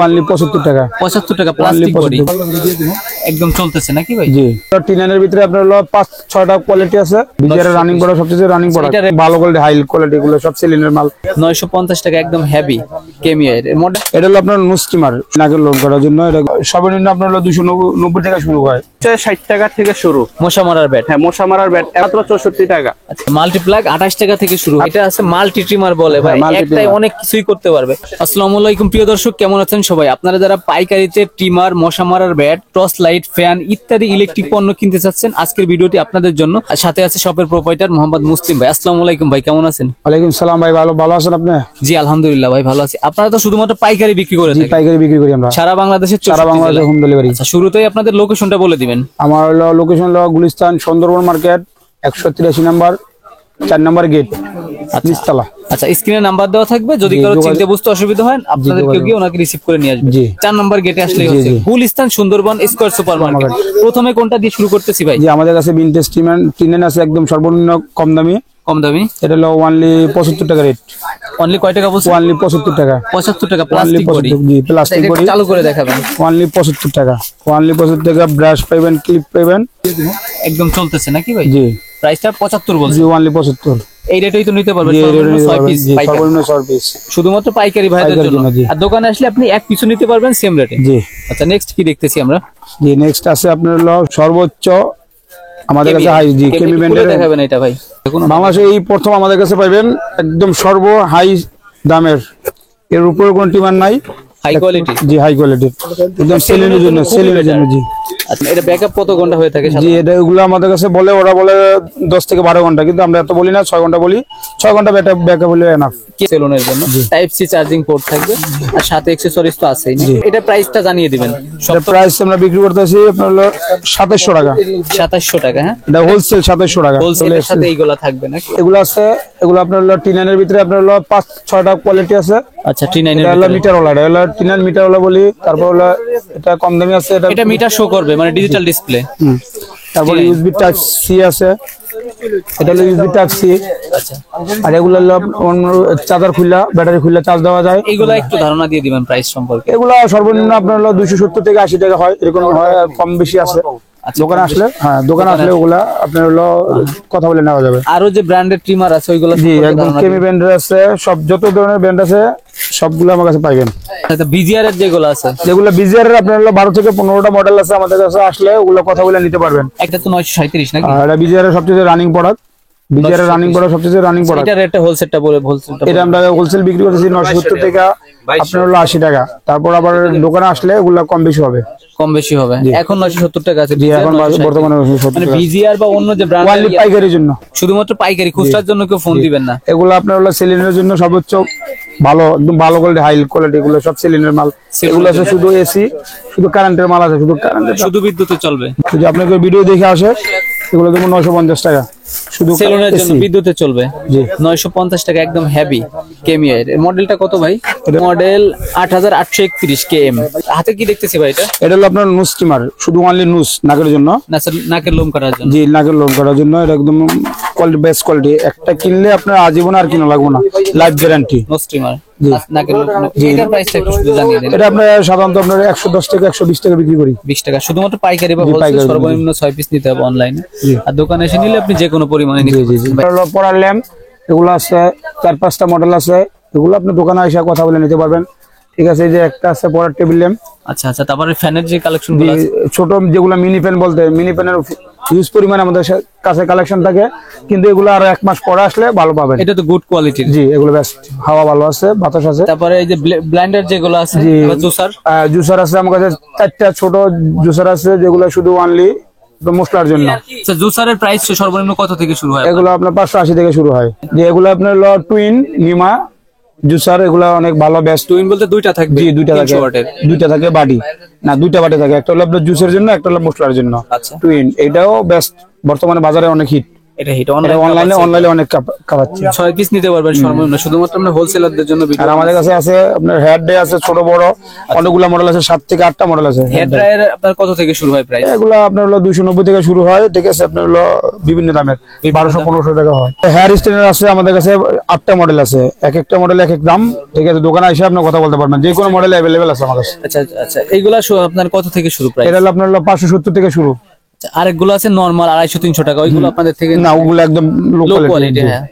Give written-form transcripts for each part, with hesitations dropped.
Only 75 টাকা। 75 টাকা plastic body একদম চলতেছে নাকি ভাই? জি, টি9 এর ভিতরে আপনার হলো 5-6টা কোয়ালিটি আছে। বিজার রানিং বড়, সবচেয়ে রানিং বড়, ভালো কোয়ালিটি, হাই কোয়ালিটি, গুলো সব সিলিন্ডার মাল। 950 টাকা একদম হেভি কেমিয়া এর মডেল। এটা হলো আপনার নো স্টিমার, নাকের লোড করার জন্য। এটা সর্বনিম্ন আপনার হলো 290 টাকা শুরু হয়। 60 টাকা থেকে শুরু মশা মারার ব্যাট। হ্যাঁ, মশা মারার ব্যাট মাত্র 64 টাকা। আচ্ছা, মাল্টিপ্লাগ 28 টাকা থেকে শুরু। এটা আছে মাল্টি ট্রিমার বলে ভাই, একটাই অনেক কিছুই করতে পারবে। আসসালামু আলাইকুম প্রিয় দর্শক, কেমন আছেন সবাই? আপনারা যারা পাইকারিতে ট্রিমার, মশা মারার ব্যাট, টর্চ লাইট, ফ্যান ইত্যাদি ইলেকট্রিক পণ্য কিনতে চাচ্ছেন, আজকের ভিডিওটি আপনাদের জন্য। সাথে আছে শপের প্রোপাইটার মোহাম্মদ মুসলিম ভাই। আসসালামু আলাইকুম ভাই, কেমন আছেন? ওয়ালাইকুম সালাম ভাই, ভালো আছেন আপনি? জি আলহামদুলিল্লাহ ভাই, ভালো আছি। আপনারা তো শুধুমাত্র পাইকারি বিক্রি করে থাকেন? পাইকারি বিক্রি করি আমরা সারা বাংলাদেশে হোম ডেলিভারি। আচ্ছা, শুরুতেই আপনাদের লোকেশনটা বলে দিবেন। আমার হলো লোকেশন হলো গুলিস্তান সুন্দরবন মার্কেট, 183 নম্বর, 4 নম্বর গেট, নিচতলা। আচ্ছা, স্ক্রিনে নাম্বার দেওয়া থাকবে, যদি কারো চিনতে বুঝতে অসুবিধা হয় আপনাদেরকে গিয়ে ওনাকে রিসিভ করে নিয়ে আসবেন। 4 নম্বর গেটে আসলে হচ্ছে Gulistan Sundarban square super market. প্রথমে কোনটা দিয়ে শুরু করতেছি ভাই? জি, আমাদের কাছে ভিনটেজ টি9 আছে, একদম সর্বনিম্ন কম দামি। এটা হলো অনলি 75 টাকা রেট। অনলি কয় টাকা বলছেন? অনলি 75 টাকা। 75 টাকা প্লাস্টিক বডি। জি, প্লাস্টিক বডি চালু করে দেখাবেন। অনলি 75 টাকা। অনলি 75 টাকা। ব্রাশ পাবেন, ক্লিপ পাবেন, একদম চলতেছে নাকি ভাই? জি। প্রাইসটা 75 বলছেন? জি, অনলি 75। এই রেটেই তো নিতে পারবেন। সর্বনিম্ন 6 পিস, শুধুমাত্র পাইকারি ভাইদের জন্য। আর দোকানে আসলে আপনি এক পিছু নিতে পারবেন সেম রেটে। জি। আচ্ছা, নেক্সট কি দেখতেছি আমরা? জি, নেক্সট আছে আপনার হলো সর্বোচ্চ আমাদের কাছে হাই, জি, কেমি ব্র্যান্ডের দেখাবেন এটা ভাই। বাংলাদেশে এই প্রথম আমাদের কাছে পাবেন, একদম সর্ব হাই দামের, এর উপরে কোনো টিমার নাই, হাই কোয়ালিটি। জি, হাই কোয়ালিটি, একদম সেলিংয়ের জন্য। জি। আচ্ছা, এটা ব্যাকআপ কত ঘন্টা হয়ে থাকে? জি, এটা এগুলো আমাদের কাছে বলে, ওরা বলে 10 থেকে 12 ঘন্টা, কিন্তু আমরা এত বলি না, 6 ঘন্টা বলি। 6 ঘন্টা ব্যাকআপ হলে এনাফ সেলুনের জন্য। টাইপ সি চার্জিং পোর্ট থাকবে, আর সাথে অ্যাকসেসরিজ তো আছেই। এটা প্রাইসটা জানিয়ে দিবেন। এটা প্রাইস আমরা বিক্রি করতেছি আপনার হলো 2700 টাকা। 2700 টাকা। হ্যাঁ, এটা হোলসেল 2700 টাকা। হোলসেলের সাথে এইগুলা থাকবে নাকি? এগুলো আছে, এগুলো আপনার হলো টি9 এর ভিতরে আপনার হলো 5-6টা কোয়ালিটি আছে। আচ্ছা, টি9 এর হলো মিটার ওলা, এটা হলো টি9 মিটার ওলা বলি। তারপর হলো এটা কম দামি আছে, এটা মিটার শো করবে, মানে ডিজিটাল ডিসপ্লে। তারপর ইউএসবি টাইপ সি আছে, এটা হলো ইউএসবি টাইপ সি। আচ্ছা, আর এগুলো হলো চার্জার খুললা, ব্যাটারি খুললা চার্জ দেওয়া যায়। এগুলা একটু ধারণা দিয়ে দিবেন প্রাইস সম্পর্কে। এগুলো সর্বনিম্ন আপনার হলো 270 থেকে 80 টাকা হয়, এরকম হয়, কম বেশি আছে। দোকানে আসলে, হ্যাঁ, দোকানে আসলে ওগুলা আপনার হলো কথা বলে নেওয়া যাবে। আরো যে ব্র্যান্ডের ট্রিমার আছে ওইগুলো? জি, একদম কেমি ব্র্যান্ডের আছে, সব যত ধরনের ব্র্যান্ড আছে সবগুলো আমার কাছে পাইবেন। আচ্ছা, বিজিআর এর যেগুলো আছে, যেগুলো বিজিআর এর আপনার হলো 12 থেকে 15টা মডেল আছে, আমাদের কাছে আসলে ওগুলো কথা বলে নিতে পারবেন। একটা তো 937 নাকি? আর এটা বিজিআর এর সবচেয়ে রানিং প্রোডাক্ট। বিজিআর এর রানিং প্রোডাক্ট, সবচেয়ে রানিং প্রোডাক্ট। এটা রেটটা হোলসেলটা বলে, হোলসেলটা এটা আমরা হোলসেল বিক্রি করতেছি 970 টাকা, আপনার হলো 80 টাকা। তারপর আবার দোকানে আসলে ওগুলো কম বেশি হবে। কম বেশি হবে। এখন 970 টাকা আছে। এখন বর্তমানে 970 মানে টাকা। বিজিআর বা অন্য যে ব্র্যান্ড, ওয়ানলি পাইকারির জন্য, শুধুমাত্র পাইকারি, খুচরার জন্য কেউ ফোন দিবেন না। এগুলো আপনার হলো সেলিনের জন্য সর্বোচ্চ ভালো, একদম ভালো কোয়ালিটি, হাই কোয়ালিটি, এগুলো সব সেলিনের মাল। এগুলো আছে শুধু এসি, শুধু কারেন্টের মাল আছে, শুধু কারেন্টের, শুধু বিদ্যুতে চলবে। যদি আপনাকে ভিডিও দেখে আসে, এগুলো দেবো 950 টাকা, শুধু সেলুনের জন্য বিদ্যুতে চলবে। জি, 950 টাকা একদম হেভি কেমিয়া এর মডেলটা কত ভাই? Model 8831 KM. হাতে কি দেখতেছি ভাই? এটা হলো আপনার নুস স্টিমার, শুধু অনলি নুস, নাকের জন্য, নাকের লোম কাটার জন্য। জি, নাকের লোম কাটার জন্য। এটা একদম কোয়ালিটি, বেস্ট কোয়ালিটি। একটা কিনলে আপনার আজীবন আর কিনা লাগবে না, লাইফ গ্যারান্টি। নো স্টিমার, নাকের লোম। এটার প্রাইসটা একটু শুধু জানিয়ে দেন। এটা আমরা সাধারণত আপনার 110 থেকে 120 টাকা বিক্রি করি। 20 টাকা শুধুমাত্র পাইকারি বা হোলসেল, সর্বনিম্ন 6 পিস নিতে হবে অনলাইনে। আর দোকানে এসে নিলে আপনি যে কোনো পরিমাণে নিতে পারবেন। পড়ার ল্যাম্প এগুলো আছে, 4-5টা মডেল আছে, এগুলো আপনি দোকানে এসে কথা বলে নিতে পারবেন। ঠিক আছে, এই যে একটা আছে পড়ার টেবিল ল্যাম্প। আচ্ছা আচ্ছা, তারপরে ফ্যানের যে কালেকশন গুলো আছে, ছোট যেগুলো মিনি ফ্যান বলতে, মিনি ফ্যানের হিউজ পরিমাণ আমাদের কাছে কালেকশন থাকে, কিন্তু এগুলো আর 1 মাস পরে আসলে ভালো পাবেন। এটা তো গুড কোয়ালিটির। জি, এগুলো বেস্ট, হাওয়া ভালো আছে, বাতাস আছে। তারপরে এই যে ব্লেন্ডার যেগুলো আছে, জুসার আছে আমার কাছে 4টা ছোট জুসার আছে, যেগুলো শুধু অনলি মশলার জন্য। আচ্ছা, জুসারের প্রাইস সর্বনিম্ন কত থেকে শুরু হয়? এগুলো আপনার 580 থেকে শুরু হয়। যে এগুলো আপনার হলো টুইন নিমা জুসার, এগুলো অনেক ভালো, বেস্ট। টুইন বলতে দুইটা থাকবে? জি, দুইটা থাকে বাটি, না 2টা বাটি থাকে, একটা হলো আপনার জুসের জন্য, একটা হলো মশলার জন্য। আচ্ছা, টুইন এটাও বেস্ট, বর্তমানে বাজারে অনেক হিট। এটা হিট অনলাইনে অনেক কাপাচ্ছে। 6 পিস নিতে পারবেন সর্বনিম্ন, শুধুমাত্র আমরা হোলসেলারদের জন্য ভিডিও। আর আমাদের কাছে আছে আপনার হেয়ার ড্রাই আছে, ছোট বড় অনেকগুলো মডেল আছে, 7 থেকে 8টা মডেল আছে। হেয়ার ড্রায়ার আপনার কত থেকে শুরু হয় প্রাইস? এগুলো আপনার হলো 290 থেকে শুরু হয়, ঠিক আছে। আপনার হলো বিভিন্ন দামের 1200-1500 টাকা হয়। হেয়ার স্ট্রেনার আছে আমাদের কাছে 8টা মডেল আছে, এক একটা মডেল এক এক দাম, ঠিক আছে। দোকানে এসে আপনি কথা বলতে পারবেন, যে কোনো মডেল অ্যাভেলেবেল আছে আমার কাছে। আচ্ছা আচ্ছা, এইগুলা আপনার কত থেকে শুরু প্রাইস? এটা হলো আপনার হলো 570 থেকে শুরু। আরেকগুলো আছে নরমাল 250-300 টাকা, ওইগুলো আপনাদের থেকে না, ওগুলো একদম লো কোয়ালিটি। হ্যাঁ,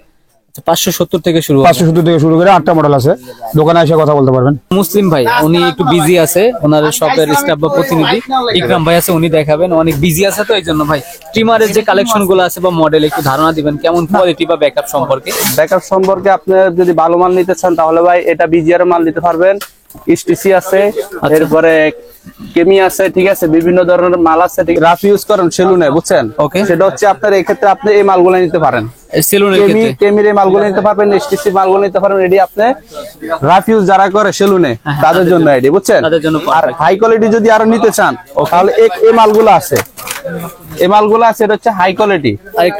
570 থেকে শুরু। 570 থেকে শুরু করে 8টা মডেল আছে, দোকানে এসে কথা বলতে পারবেন। মুসলিম ভাই উনি একটু বিজি আছে, ওনার শপের স্টাফ বা প্রতিনিধি ইকরাম ভাই আছে, উনি দেখাবেন। অনেক বিজি আছে, তো এই জন্য ভাই ট্রিমারের যে কালেকশন গুলো আছে বা মডেল একটু ধারণা দিবেন কেমন কোয়ালিটি বা ব্যাকআপ সম্পর্কে। ব্যাকআপ সম্পর্কে আপনি যদি ভালো মাল নিতে চান তাহলে ভাই এটা বিজিআর মাল নিতে পারবেন। এসটিসি আছে, এরপরে কেমি আছে, ঠিক আছে। বিভিন্ন ধরনের মাল আছে, ঠিক রাফ ইউজ করেন সেলুনে, বুঝছেন? ওকে, সেটা হচ্ছে আপনার এই ক্ষেত্রে আপনি এই মালগুলো নিতে পারেন। সেলুনের ক্ষেত্রে কেমির এই মালগুলো নিতে পারবেন, এসটিসি মালগুলো নিতে পারবেন। এডি আপনি রাফ ইউজ যারা করে সেলুনে তাদের জন্য এডি, বুঝছেন? তাদের জন্য। আর হাই কোয়ালিটি যদি আরো নিতে চান তাহলে এই মালগুলো আছে, এই মালগুলো আছে। এটা হচ্ছে হাই কোয়ালিটি,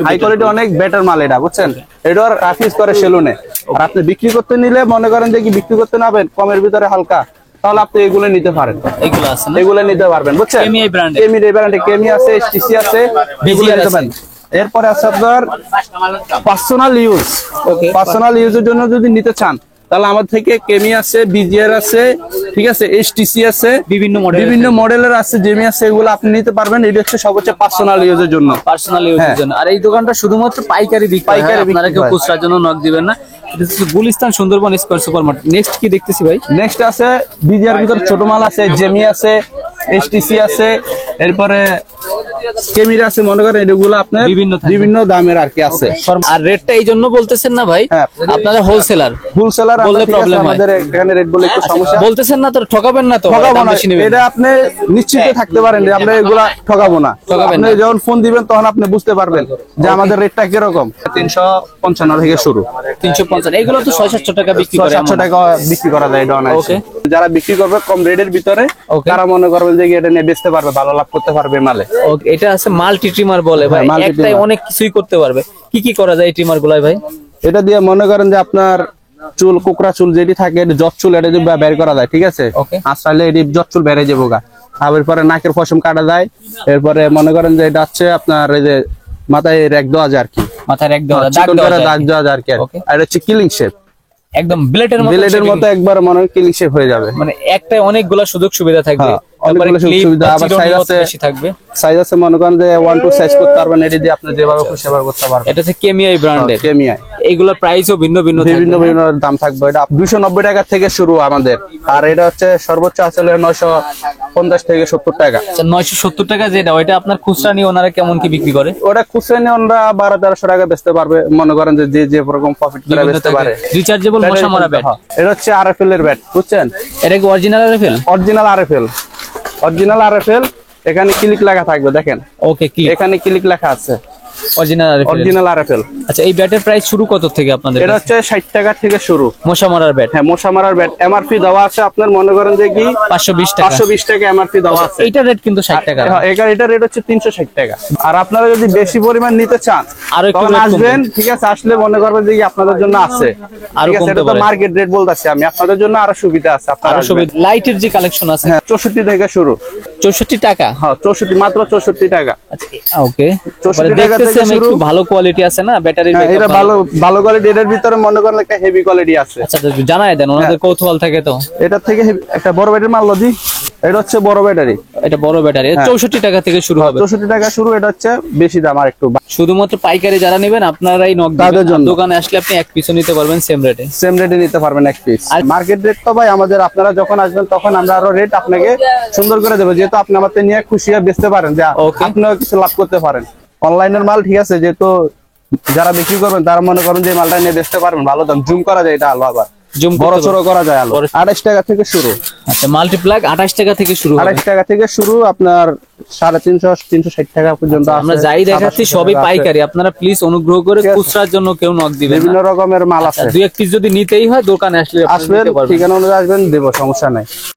হাই কোয়ালিটি অনেক বেটার মাল এটা, বুঝছেন? এটা রাফ ইউজ করে সেলুনে। আর আপনি বিক্রি করতে নিলে মনে করেন যে কি বিক্রি করতে নেবেন কমের ভিতরে হালকা, তাহলে আপনি এগুলো নিতে পারেন। এগুলো আছে না, এগুলো নিতে পারবেন, বুঝছেন? কেমি এই ব্র্যান্ডে, কেমি এই ব্র্যান্ডে কেমি আছে, এসটিসি আছে, এগুলো নিতে পারেন। এরপরে আছে আপনার পার্সোনাল ইউজ। ওকে, পার্সোনাল ইউজের জন্য যদি নিতে চান তাহলে আমাদের থেকে কেমি আছে, বিজিআর আছে, ঠিক আছে, এসটিসি আছে, বিভিন্ন মডেলের আছে, জেমি আছে, এগুলো আপনি নিতে পারবেন। এটা হচ্ছে সবচেয়ে পার্সোনাল ইউজের জন্য, পার্সোনাল ইউজের জন্য। আর এই দোকানটা শুধুমাত্র পাইকারি বিক্রি, আপনারা কেউ খুচরার জন্য নক দিবেন না। এটা হচ্ছে Gulistan Sundarban square supermarket. Next কি দেখতেছি ভাই? নেক্সট আছে বিজিআর ভিতর ছোট মাল আছে, জেমি আছে, এসটিসি আছে, এরপরে কেমির আছে। মনে করেন এগুলো আপনার বিভিন্ন দামের আর কি আছে। আর রেটটা এই জন্য বলতেছেন না ভাই, আপনারা হোলসেলার বললে প্রবলেম হয়। আমাদের এখানে রেট বলে একটু সমস্যা। বলতেছেন না তো, ঠকাবেন না তো? ঠকাবো না, এটা আপনি নিশ্চিত থাকতে পারেন যে আমরা এগুলা ঠকাবো না। আপনি যখন ফোন দিবেন তখন আপনি বুঝতে পারবেন যে আমাদের রেটটা কিরকম। 355 থেকে শুরু। 355, এগুলো তো 600-700 টাকা বিক্রি করে, 700 টাকা বিক্রি করা যায়। ওকে, যারা বিক্রি করবে কম রেটের ভিতরে, তারা মনে করবেন যে এটা নিয়ে বেচতে পারবে, ভালো লাভ করতে পারবে মালে। এটা আছে মাল্টি ট্রিমার বলে ভাই, একটাই অনেক কিছুই করতে পারবে। কি কি করা যায় এই ট্রিমার গুলাই ভাই? এটা দিয়ে মনে করেন যে আপনার চুল, কোকড়া চুল যেটি থাকে, জট চুল, এটা যদি বের করা যায়, ঠিক আছে। আসলে এটি জট চুল বেড়ে যাবো গা। এরপরে নাকের পশম কাটা যায়। এরপরে মনে করেন যে এটা হচ্ছে আপনার এই যে মাথায় রেক দেওয়া যায় আর কি, মাথায় রেক দেওয়া, দাগ দেওয়া যায় আর কি। আর হচ্ছে কিলিং শেপ, একদম ব্লেডের মতো একবার মনে হয় কিলিং শেপ হয়ে যাবে। মানে একটাই অনেকগুলো সুযোগ সুবিধা থাকবে, অনেকগুলো সুযোগ সুবিধা। আবার সাইজ আছে, মনে করেন যে 1-2 সাইজ করতে পারবেন। এটা দিয়ে আপনি যেভাবে খুশি সেভাবে করতে পারবেন। এটা হচ্ছে কেমিআই ব্র্যান্ডের। কেমিআই, এইগুলোর প্রাইসও ভিন্ন ভিন্ন দাম থাকবে। এটা 290 টাকা থেকে শুরু আমাদের। আর এটা হচ্ছে সর্বোচ্চ আসলে 950 থেকে 70 টাকা। 970 টাকা যেটা, ওইটা আপনার খুচরা নিয়ে ওনারা কেমন কি বিক্রি করে? ওটা খুচরা নিয়ে ওনারা 1200-1300 টাকা বেচতে পারবে। মনে করেন যে যে রকম প্রফিট করে বেচতে পারে। রিচার্জেবল মশা মারা ব্যাট। এটা হচ্ছে আরএফএল এর ব্যাট, বুঝছেন? এটা কি অরিজিনাল আরএফএল? Original RFL. এখানে ক্লিক লেখা থাকবে, দেখেন। ওকে, ক্লিক, এখানে ক্লিক লেখা আছে, অরিজিনাল আরএফএল। আচ্ছা, এই ব্যাটের প্রাইস শুরু কত থেকে আপনাদের? এটা হচ্ছে 60 টাকা থেকে শুরু, মশা মারার ব্যাট। হ্যাঁ, মশা মারার ব্যাট। এমআরপি দেওয়া আছে আপনার, মনে করেন যে কি 520 টাকা এমআরপি দেওয়া আছে। এইটা রেট কিন্তু 60 টাকা। হ্যাঁ, এটা রেট হচ্ছে 360 টাকা। আর আপনারা যদি বেশি পরিমাণ নিতে চান আরো একটু আসবেন, ঠিক আছে। আসলে মনে করবেন যে আপনাদের জন্য আছে, আরো এটা তো মার্কেট রেট বলতাছি আমি, আপনাদের জন্য আরো সুবিধা আছে। আরো সুবিধা, লাইটের যে কালেকশন আছে। হ্যাঁ, 64 থেকে শুরু। 64 টাকা? হ্যাঁ, 64, মাত্র 64 টাকা। আচ্ছা, ওকে। 64 টাকা থেকে শুরু। ভালো কোয়ালিটি আছে না ব্যাটারি? এটা ভালো কোয়ালিটি। এর ভিতরে মনে করেন একটা হেভি কোয়ালিটি আছে। আচ্ছা, জানাই দেন, ওনাদের কৌতূহল থাকে তো। এটা থেকে একটা বড় ব্যাটারি মাল লজি, এটা হচ্ছে বড় ব্যাটারি। এটা বড় ব্যাটারি 64 টাকা থেকে শুরু হবে। 64 টাকা শুরু। এটা হচ্ছে বেশি দাম আর একটু। শুধুমাত্র পাইকারি যারা নেবেন আপনারাই নক দিবেন। দোকানে আসলে আপনি এক পিসও নিতে পারবেন সেম রেটে নিতে পারবেন এক পিস। আর মার্কেট রেট তো ভাই আমাদের, আপনারা যখন আসবেন তখন আমরা আরো রেট আপনাকে সুন্দর করে দেবো, যেহেতু আপনি আমাদের নিয়ে খুশি হয়ে বেচতে পারেন, যে আপনিও কিছু লাভ করতে পারেন। অনলাইনের মাল, ঠিক আছে, যেহেতু যারা বিক্রি করবেন তারা মনে করেন যে মালটা নিয়ে বেচতে পারবেন, ভালো দাম। জুম করা যায়, এটা আলো আবার বড় ছোট করা যায়। আলো 28 টাকা থেকে শুরু। আচ্ছা, মাল্টিপ্লাগ 28 টাকা থেকে শুরু। 28 টাকা থেকে শুরু, আপনার 350-360 টাকা পর্যন্ত। আমরা যাই দেখাচ্ছি সবই পাইকারি। আপনারা প্লিজ অনুগ্রহ করে খুচরার জন্য কেউ নক দিবেন। বিভিন্ন রকমের মাল আছে। 2-1 পিস যদি নিতেই হয় দোকানে আসলে আসবেন, ঠিকানা অনুযায়ী আসবেন, দেবো, সমস্যা নাই।